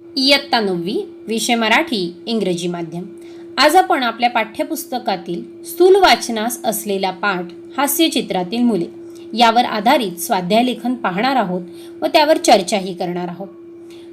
इयत्ता 9वी, विषय मराठी, इंग्रजी माध्यम. आज आपण आपल्या पाठ्यपुस्तकातील स्थूल वाचनास असलेला पाठ हास्यचित्रातील मुले यावर आधारित स्वाध्याय लेखन पाहणार आहोत व त्यावर चर्चाही करणार आहोत.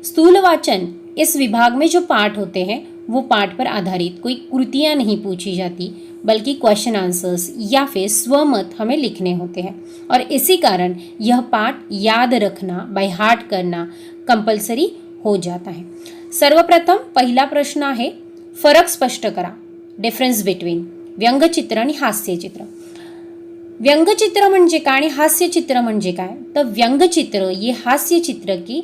स्थूल वाचन इस विभाग में जो पाठ होते हैं वो पाठ पर आधारित कोई कृतियाँ नहीं पूछी जाती, बल्कि क्वेश्चन आंसर्स या फिर स्वमत हमें लिखने होते हैं. और इसी कारण यह पाठ याद रखना, बाय हार्ट करना कंपल्सरी हो जाता है. सर्वप्रथम पहिला प्रश्न आहे, फरक स्पष्ट करा. डिफरन्स बिटवीन व्यंगचित्र आणि हास्यचित्र. व्यंगचित्र म्हणजे काय आणि हास्यचित्र म्हणजे काय? तर व्यंगचित्र ये हास्यचित्र की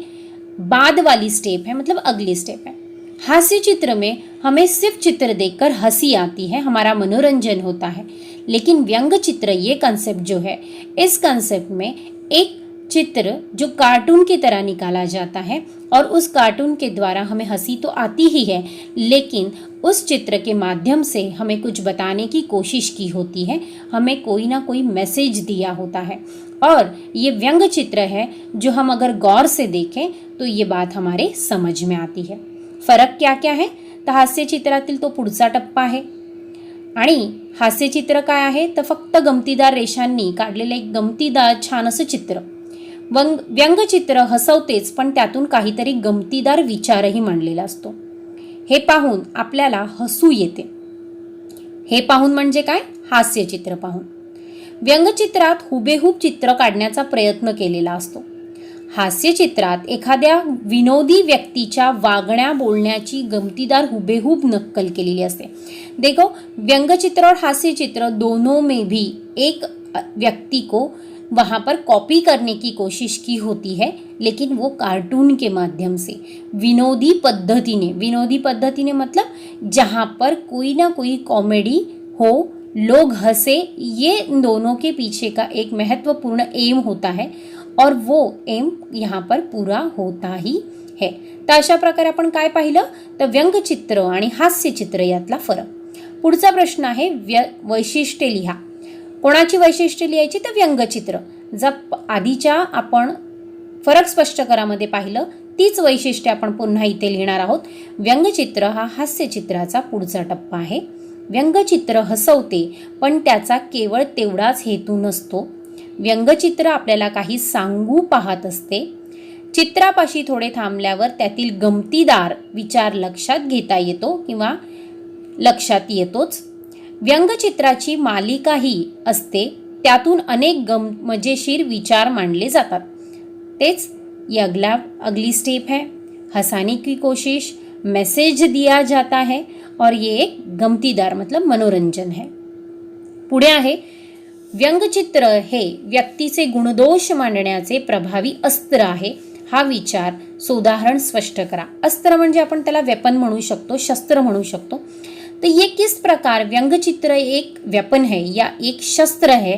बाद वाली स्टेप है, मतलब अगली स्टेप है. हास्य चित्र में हमें सिर्फ चित्र देखकर हंसी आती है, हमारा मनोरंजन होता है. लेकिन व्यंग चित्र ये कंसेप्ट जो है, इस कंसेप्ट में एक चित्र जो कार्टून की तरह निकाला जाता है और उस कार्टून के द्वारा हमें हंसी तो आती ही है, लेकिन उस चित्र के माध्यम से हमें कुछ बताने की कोशिश की होती है, हमें कोई ना कोई मैसेज दिया होता है. और ये व्यंग चित्र है जो हम अगर गौर से देखें तो ये बात हमारे समझ में आती है. फरक क्या क्या है? तर हास्यचित्रातील तो पुढचा टप्पा आहे आणि हास्यचित्र काय आहे तर फक्त गमतीदार रेषांनी काढलेलं एक गमतीदार छान असं चित्र. व्यंगचित्र हसवतेच, पण त्यातून काहीतरी गमतीदार विचारही मांडलेला असतो. हे पाहून आपल्याला हसू येते. हे पाहून म्हणजे काय? हास्यचित्र पाहून. व्यंगचित्रात हुबेहूब चित्र काढण्याचा प्रयत्न केलेला असतो. हास्यचित्रात एखाद्या विनोदी व्यक्तीच्या वागण्या बोलण्याची गमतीदार हुबेहूब नक्कल केलेली असते. देखो, व्यंगचित्र और हास्यचित्र दोनों में भी एक व्यक्ति को वहाँ पर कॉपी करने की कोशिश की होती है, लेकिन वो कार्टून के माध्यम से विनोदी पद्धति ने मतलब जहाँ पर कोई ना कोई कॉमेडी हो, लोग हंसे, ये दोनों के पीछे का एक महत्वपूर्ण एम होता है और वो एम यहाँ पर पूरा होता ही है. तर अशा प्रकारे आपण काय पाहिलं तर व्यंगचित्र आणि हास्यचित्र यातला फरक. पुढचा प्रश्न आहे, वैशिष्ट्ये लिहा. कोणाची वैशिष्ट्ये लिहायची? तर व्यंगचित्र. जर आधीच्या आपण फरक स्पष्ट करामध्ये पाहिलं तीच वैशिष्ट्ये आपण पुन्हा इथे लिहिणार आहोत. व्यंगचित्र हा हास्यचित्राचा पुढचा टप्पा आहे. व्यंगचित्र हसवते, पण त्याचा केवळ तेवढाच हेतू नसतो. व्यंगचित्र आपल्याला काही सांगू पाहत असते. चित्रापाशी थोडे थांबल्यावर त्यातील गमतीदार विचार लक्षात घेता येतो किंवा लक्षात येतोच. व्यंगचित्राची मालिकाही असते, त्यातून अनेक मजेशीर विचार मांडले जातात. तेच ये अगली स्टेप है. हंसाने की कोशिश, मैसेज दिया जाता है और ये एक गमतीदार मतलब मनोरंजन है. पुढे आहे, व्यंगचित्र हे व्यक्तीचे गुणदोष मांडण्याचे प्रभावी अस्त्र आहे. हा विचार सोदाहरण स्पष्ट करा. अस्त्र म्हणजे आपण त्याला वेपन म्हणू शकतो, शस्त्र म्हणू शकतो. तो ये किस प्रकार व्यंगचित्र एक वेपन है या एक शस्त्र है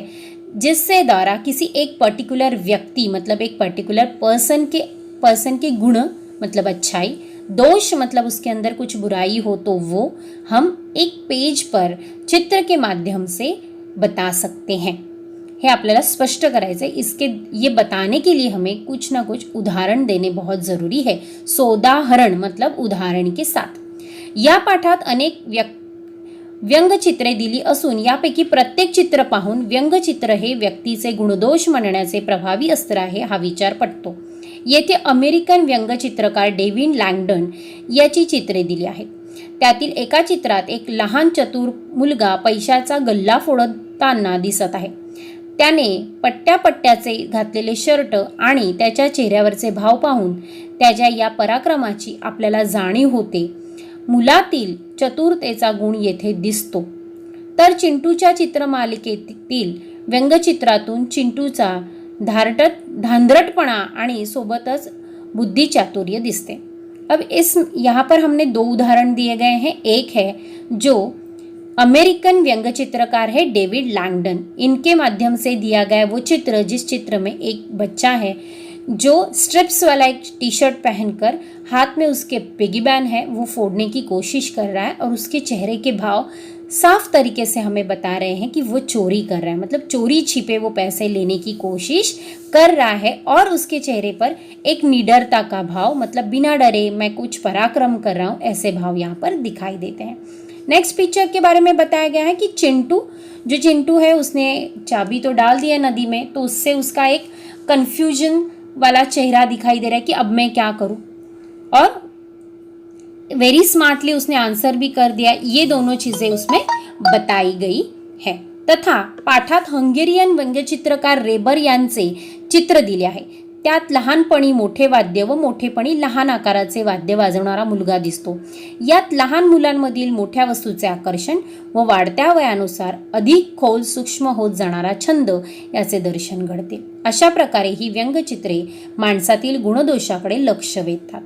जिससे द्वारा किसी एक पर्टिकुलर व्यक्ति मतलब एक पर्टिकुलर पर्सन के गुण मतलब अच्छाई, दोष मतलब उसके अंदर कुछ बुराई हो तो वो हम एक पेज पर चित्र के माध्यम से बता सकते हैं. हे आपल्याला स्पष्ट करायचं है. ये बताने के लिए हमें कुछ ना कुछ उदाहरण देने बहुत ज़रूरी है. सोदाहरण मतलब उदाहरण के साथ. या पाठात अनेक व्यंगचित्रे दिली असून यापैकी प्रत्येक चित्र पाहून व्यंगचित्र हे व्यक्तीचे गुणदोष म्हणण्याचे प्रभावी अस्त्र आहे हा विचार पटतो. येथे अमेरिकन व्यंगचित्रकार डेव्हिड लँगडन याची चित्रे दिली आहेत. त्यातील एका चित्रात एक लहान चतुर मुलगा पैशाचा गल्ला फोडताना दिसत आहे. त्याने पट्ट्याचे घातलेले शर्ट आणि त्याच्या चेहऱ्यावरचे भाव पाहून त्याच्या या पराक्रमाची आपल्याला जाणीव होते. मुलातील चतुरतेचा गुण येथे दिसतो. तर चिंटूच्या चित्रमालिकेतील व्यंगचित्रातून चिंटूचा धांदरटपणा आणि सोबतच बुद्धिचातुर्य दिसते. अब यहाँ पर हमने दो उदाहरण दिए गए हैं. एक है जो अमेरिकन व्यंगचित्रकार है डेविड लैंगडन, इनके माध्यम से दिया गया वो चित्र जिस चित्र में एक बच्चा है जो स्ट्रिप्स वाला एक टी शर्ट पहनकर हाथ में उसके पिगी बैन है वो फोड़ने की कोशिश कर रहा है और उसके चेहरे के भाव साफ तरीके से हमें बता रहे हैं कि वो चोरी कर रहा है, मतलब चोरी छिपे वो पैसे लेने की कोशिश कर रहा है और उसके चेहरे पर एक निडरता का भाव, मतलब बिना डरे मैं कुछ पराक्रम कर रहा हूँ, ऐसे भाव यहाँ पर दिखाई देते हैं। नेक्स्ट पिक्चर के बारे में बताया गया है कि चिंटू है उसने चाबी तो डाल दिया नदी में, तो उससे उसका एक कंफ्यूजन वाला चेहरा दिखाई दे रहा है कि अब मैं क्या करूं, और वेरी स्मार्टली उसने आंसर भी कर दिया। ये दोनों चीजें उसमें बताई गई है। तथा पाठात हंगेरियन व्यंग्यचित्रकार रेबर यांचे चित्र दिले आहे। त्यात लहानपणी मोठे वाद्य व मोठेपणी लहान आकाराचे वाद्य वाजवणारा मुलगा दिसतो। यात लहान मुलांमधील मोठ्या वस्तूचे आकर्षण व वाढत्या वयानुसार अधिक खोल सूक्ष्म होत जाणारा छंद याचे दर्शन घडते। अशा प्रकारे ही व्यंग्यचित्रे माणसातील गुणदोषाकडे लक्ष वेधतात।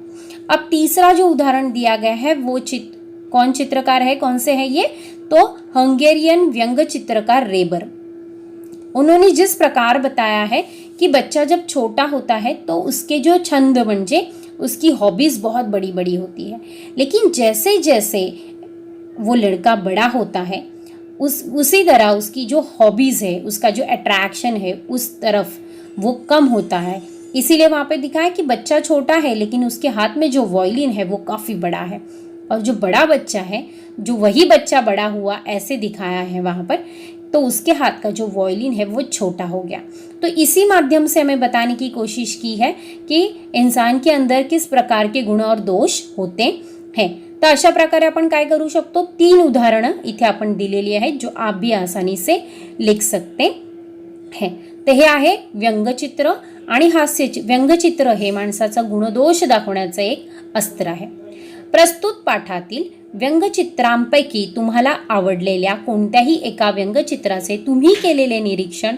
अब तीसरा जो उदाहरण दिया गया है वो कौन चित्रकार है, कौन से है ये, तो हंगेरियन व्यंग्य चित्रकार रेबर। उन्होंने जिस प्रकार बताया है कि बच्चा जब छोटा होता है तो उसके जो छंद म्हणजे उसकी हॉबीज बहुत बड़ी बड़ी होती है, लेकिन जैसे जैसे वो लड़का बड़ा होता है उसी तरह उसकी जो हॉबीज है, उसका जो अट्रैक्शन है उस तरफ वो कम होता है। इसीलिए वहाँ पे दिखा है कि बच्चा छोटा है लेकिन उसके हाथ में जो वायलिन है वो काफ़ी बड़ा है, और जो बड़ा बच्चा है, जो वही बच्चा बड़ा हुआ ऐसे दिखाया है वहाँ पर, तो उसके हाथ का जो वायलिन है वो छोटा हो गया। तो इसी माध्यम से हमें बताने की कोशिश की है कि इंसान के अंदर किस प्रकार के गुण और दोष होते हैं। तर अशा प्रकारे आपण काय करू शकतो, 3 उदाहरणं इथे आपण दिलेली आहेत जो आप भी आसानी से लिख सकते हैं। तर हे आहे व्यंगचित्र आणि हास्यचित्र। व्यंगचित्र हे माणसाचा गुणदोष दाखवण्याचं एक अस्त्र आहे। प्रस्तुत पाठातील व्यंगचित्रांपैकी तुम्हाला आवडलेल्या कोणत्याही एका व्यंगचित्राचे तुम्ही केलेले निरीक्षण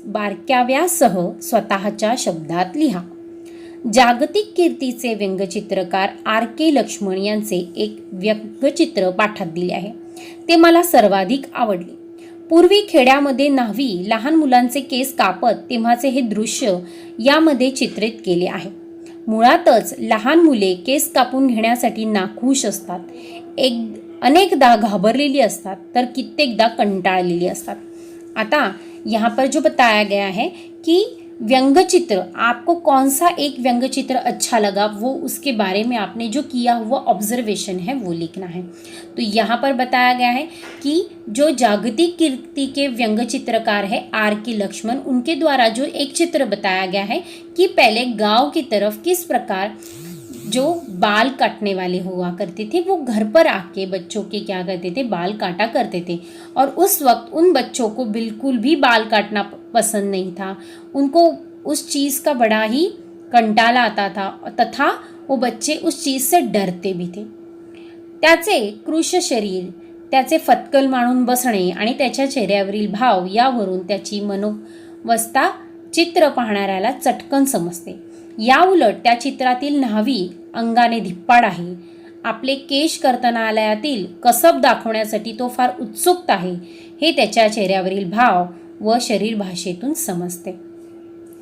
बारकाव्यासह स्वतःच्या शब्दात लिहा। जागतिक कीर्तीचे व्यंगचित्रकार R.K. लक्ष्मण यांचे एक व्यंगचित्र पाठात दिले आहे, ते मला सर्वाधिक आवडले। पूर्वी खेड्यामध्ये न्हावी लहान मुलांचे केस कापत तेव्हाचे हे दृश्य यामध्ये चित्रित केले आहे। मुळातच लहान मुले केस कापून घेण्यासाठी नाखुश असतात, अनेकदा घाबरलेली असतात तर कित्येकदा कंटाळलेली असतात। आता यहाँ पर जो बताया गया है कि व्यंग्यचित्र, आपको कौन सा एक व्यंग्यचित्र अच्छा लगा वो उसके बारे में आपने जो किया हुआ ऑब्जर्वेशन है वो लिखना है। तो यहाँ पर बताया गया है कि जो जागतिक कीर्ति के व्यंग्यचित्रकार है R.K. लक्ष्मण, उनके द्वारा जो एक चित्र बताया गया है कि पहले गांव की तरफ किस प्रकार जो बाल काटने वाले हुआ करते थे वो घर पर आके बच्चों के क्या करते थे, बाल काटा करते थे, और उस वक्त उन बच्चों को बिल्कुल भी बाल काटना पसंद नहीं था, उनको उस चीज़ का बड़ा ही कंटाला आता था तथा वो बच्चे उस चीज़ से डरते भी थे। त्याचे कृश शरीर, त्याचे फतकल माणून बसणे आणि त्याच्या चेहऱ्यावरील भाव यावरून त्याची मनोवस्था चित्र पाहणाऱ्याला चटकन समजते। या उलट त्या चित्रातील न्हावी अंगाने धिप्पाड आहे, आपले केश कर्तनालयातील कसब दाखवण्यासाठी तो फार उत्सुक आहे, हे त्याच्या चेहऱ्यावरील भाव व शरीर भाषेतून समजते।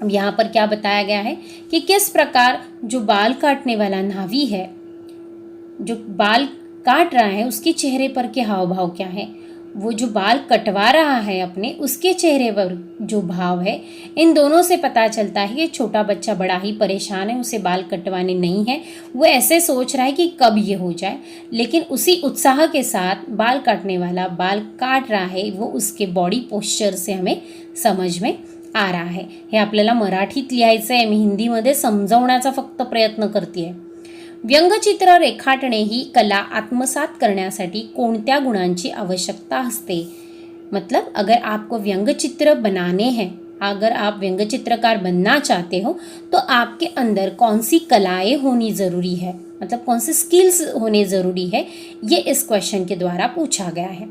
अब यहाँ पर क्या बताया गया है कि किस प्रकार जो बाल काटने वाला न्हावी है, जो बाल काट रहा है उसके चेहरे पर के हाव भाव क्या है, वो जो बाल कटवा रहा है अपने उसके चेहरे पर जो भाव है, इन दोनों से पता चलता है कि छोटा बच्चा बड़ा ही परेशान है, उसे बाल कटवाने नहीं है, वो ऐसे सोच रहा है कि कब ये हो जाए, लेकिन उसी उत्साह के साथ बाल काटने वाला बाल काट रहा है वो उसके बॉडी पोस्चर से हमें समझ में आ रहा है। हे आपल्याला मराठीत लिहायचं आहे, मी हिंदीमध्ये समजवण्याचा फक्त प्रयत्न करते। व्यंगचित्र रेखाटणे ही कला आत्मसात करण्यासाठी कोणत्या गुणांची आवश्यकता असते, मतलब अगर आपको व्यंगचित्र बनाने हैं, अगर आप व्यंगचित्रकार बनना चाहते हो तो आपके अंदर कौन सी कलाएं होनी ज़रूरी है, मतलब कौन से स्किल्स होने ज़रूरी है, ये इस क्वेश्चन के द्वारा पूछा गया है।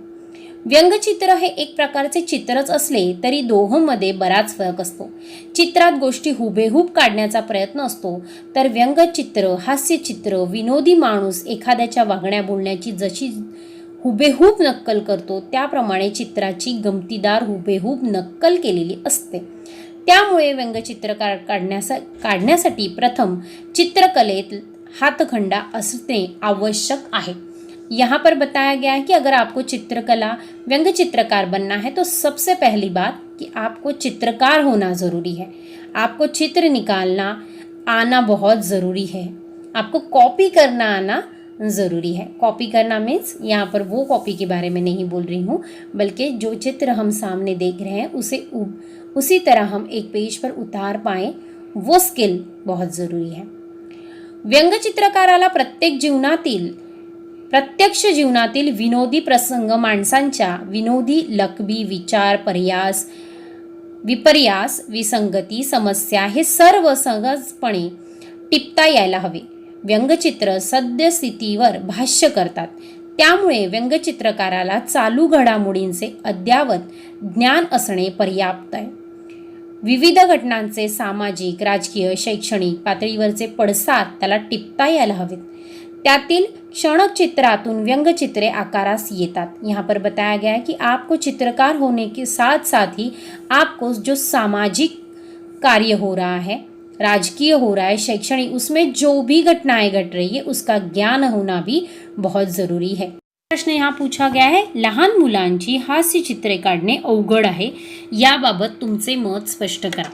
व्यंगचित्र हे एक प्रकारचे चित्रच असले तरी दोहोंमध्ये बराच फरक असतो। चित्रात गोष्टी हुबेहूब काढण्याचा प्रयत्न असतो, तर व्यंगचित्र, हास्यचित्र, विनोदी माणूस एखाद्याच्या वागण्या बोलण्याची जशी हुबेहूब नक्कल करतो त्याप्रमाणे चित्राची गमतीदार हुबेहूब नक्कल केलेली असते। त्यामुळे व्यंगचित्र काढण्यासाठी प्रथम चित्रकलेत हातखंडा असणे आवश्यक आहे। यहाँ पर बताया गया है कि अगर आपको चित्रकला व्यंग चित्रकार बनना है तो सबसे पहली बात कि आपको चित्रकार होना ज़रूरी है। आपको चित्र निकालना आना बहुत ज़रूरी है। आपको कॉपी करना आना ज़रूरी है। कॉपी करना मीन्स यहाँ पर वो कॉपी के बारे में नहीं बोल रही हूँ, बल्कि जो चित्र हम सामने देख रहे हैं उसे उसी तरह हम एक पेज पर उतार पाएँ, वो स्किल बहुत ज़रूरी है। व्यंगचित्रकाराला प्रत्यक्ष जीवनातील विनोदी प्रसंग, माणसांच्या विनोदी लकबी, विचार, विपर्यास, विसंगती, समस्या हे सर्व सहजपणे टिपता यायला हवे। व्यंगचित्र सद्यस्थितीवर भाष्य करतात, त्यामुळे व्यंगचित्रकाराला चालू घडामोडींचे अद्ययावत ज्ञान असणे पर्याप्त आहे। विविध घटनांचे सामाजिक, राजकीय, शैक्षणिक पातळीवरचे पडसाद त्याला टिपता यायला हवेत। त्यातील क्षणक चित्रातून व्यंगचित्रे आकारास येतात। यहाँ पर बताया गया है कि आपको चित्रकार होने के साथ साथ ही आपको जो सामाजिक कार्य हो रहा है, राजकीय हो रहा है, शैक्षणिक, उसमें जो भी घटनाएं घट रही है उसका ज्ञान होना भी बहुत ज़रूरी है। प्रश्न यहाँ पूछा गया है, लहान मुलांची हास्य चित्रे काढणे अवघड आहे, याबाबत तुमचे मत स्पष्ट करा।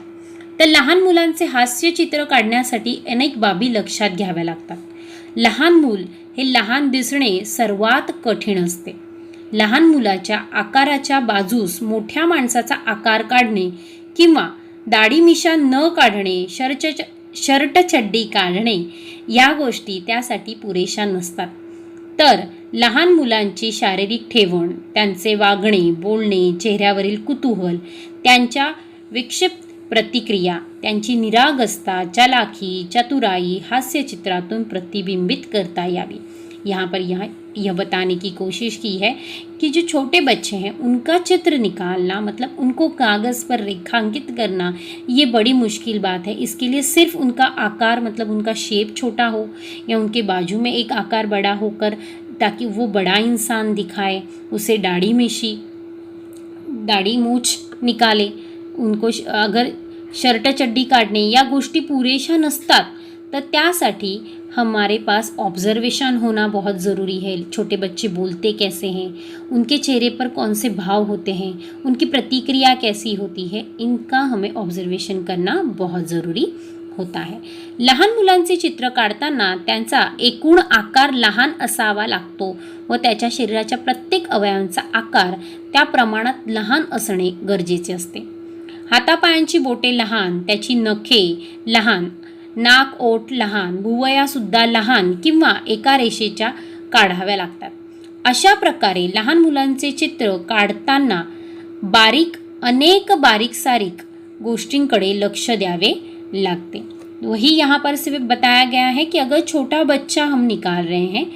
तर लहान मुलांचे हास्य चित्र काढण्यासाठी अनेक बाबी लक्षात घ्याव्या लागतात। लहान मूल हे लहान दिसणे सर्वात कठीण असते। लहान मुलाच्या आकाराच्या बाजूस मोठ्या माणसाचा आकार काढणे किंवा दाढी मिशा न काढणे, शर्ट चड्डी काढणे या गोष्टी त्यासाठी पुरेशा नसतात। तर लहान मुलांची शारीरिक ठेवण, त्यांचे वागणे, बोलणे, चेहऱ्यावरील कुतूहल, त्यांच्या विक्षिप्त प्रतिक्रिया, त्यांची निरागसता, चालाकी, चतुराई हास्यचित्रातून प्रतिबिंबित करता यावी। यहाँ पर यह बताने की कोशिश की है कि जो छोटे बच्चे हैं उनका चित्र निकालना, मतलब उनको कागज़ पर रेखांकित करना, ये बड़ी मुश्किल बात है। इसके लिए सिर्फ उनका आकार, मतलब उनका शेप छोटा हो या उनके बाजू में एक आकार बड़ा होकर, ताकि वो बड़ा इंसान दिखाए, उसे दाढ़ी मूछ निकाले, उनको अगर शर्ट चड्डी काढणे या गोष्टी पुरेशा नसतात तर त्यासाठी हमारे पास ऑब्जर्वेशन होना बहुत ज़रूरी है। छोटे बच्चे बोलते कैसे हैं, उनके चेहरे पर कौन से भाव होते हैं, उनकी प्रतिक्रिया कैसी होती है, इनका हमें ऑब्जर्वेशन करना बहुत ज़रूरी होता है। लहान मुलांचे चित्र काढताना त्यांचा एकूण आकार लहान असावा लागतो व त्याच्या शरीराच्या प्रत्येक अवयवांचा आकार त्या प्रमाणात लहान असणे गरजेचे असते। हातापायांची बोटे लहान, त्याची नखे लहान, नाक ओठ लहान, भुवयासुद्धा लहान किंवा एका रेषेच्या काढाव्या लागतात। अशा प्रकारे लहान मुलांचे चित्र काढताना अनेक बारीक सारीक गोष्टींकडे लक्ष द्यावे लागते। वही यहाँ पर सिर्फ बताया गया है कि अगर छोटा बच्चा हम निकाल रहे हैं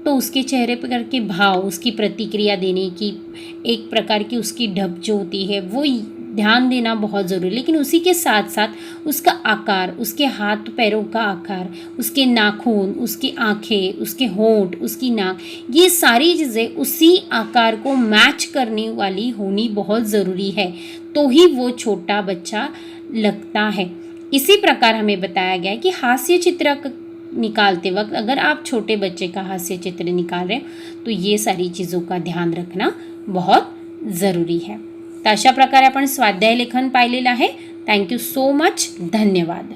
तो उसके चेहरे पर के भाव, उसकी प्रतिक्रिया देने की एक प्रकार की उसकी ढप जो होती है वो ध्यान देना बहुत ज़रूरी है। लेकिन उसी के साथ साथ उसका आकार, उसके हाथ पैरों का आकार, उसके नाखून, उसकी आँखें, उसके होंठ, उसकी नाक, ये सारी चीज़ें उसी आकार को मैच करने वाली होनी बहुत ज़रूरी है, तो ही वो छोटा बच्चा लगता है। इसी प्रकार हमें बताया गया है कि हास्य चित्र निकालते वक्त अगर आप छोटे बच्चे का हास्य चित्र निकाल रहे हैं तो ये सारी चीज़ों का ध्यान रखना बहुत ज़रूरी है। तर अशा प्रकारे आपण स्वाध्याय लेखन पाहिलेलं आहे। थँक्यू सो मच, धन्यवाद।